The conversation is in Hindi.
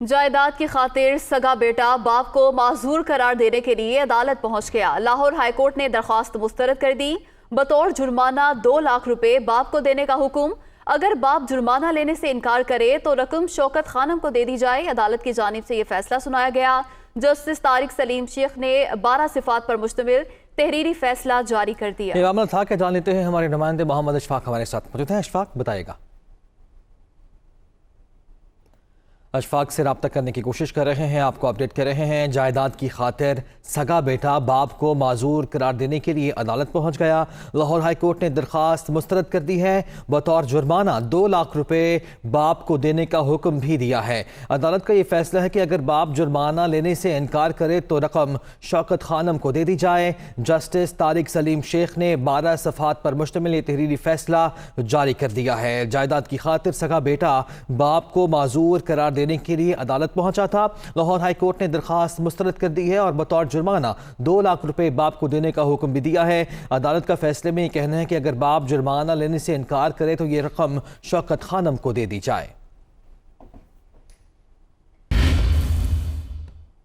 जायदाद की खातिर सगा बेटा बाप को माजूर करार देने के लिए अदालत पहुंच गया। लाहौर हाईकोर्ट ने दरख्वास्त मुस्तरद कर दी। बतौर जुर्माना 2 लाख रुपए बाप को देने का हुक्म। अगर बाप जुर्माना लेने से इनकार करे तो रकम शौकत खानम को दे दी जाए। अदालत की जानिब से यह फैसला सुनाया गया। जस्टिस तारिक सलीम शेख ने 12 सिफात पर मुश्तमिल तहरीरी फैसला जारी कर दिया। ये मामला था, क्या जान लेते हैं हमारे नुमाइंदे मोहम्मद अशफाक हमारे साथ मौजूद हैं। अशफाक बताएगा। अशफाक से रब्ता करने की कोशिश कर रहे हैं, आपको अपडेट कर रहे हैं। जायदाद की खातिर सगा बेटा बाप को माजूर करार देने के लिए अदालत पहुंच गया। लाहौर हाई कोर्ट ने दरख्वास्त मुस्तरद कर दी है। बतौर जुर्माना 2 लाख रुपए बाप को देने का हुक्म भी दिया है। अदालत का ये फैसला है कि अगर बाप जुर्माना लेने से इनकार करे तो रकम शौकत खानम को दे दी जाए। जस्टिस तारिक सलीम शेख ने 12 सफ़ात पर मुश्तमिल ये तहरीरी फैसला जारी कर दिया है। जायदाद की खातिर सगा बेटा बाप को माजूर करार देने के लिए अदालत पहुंचा था। लाहौर हाई कोर्ट ने दरखास्त मुस्तरद कर दी है और बतौर जुर्माना 2 लाख रुपए बाप को देने का हुक्म भी दिया है। अदालत का फैसले में यह कहना है कि अगर बाप जुर्माना लेने से इनकार करे तो ये रकम शौकत खानम को दे दी जाए।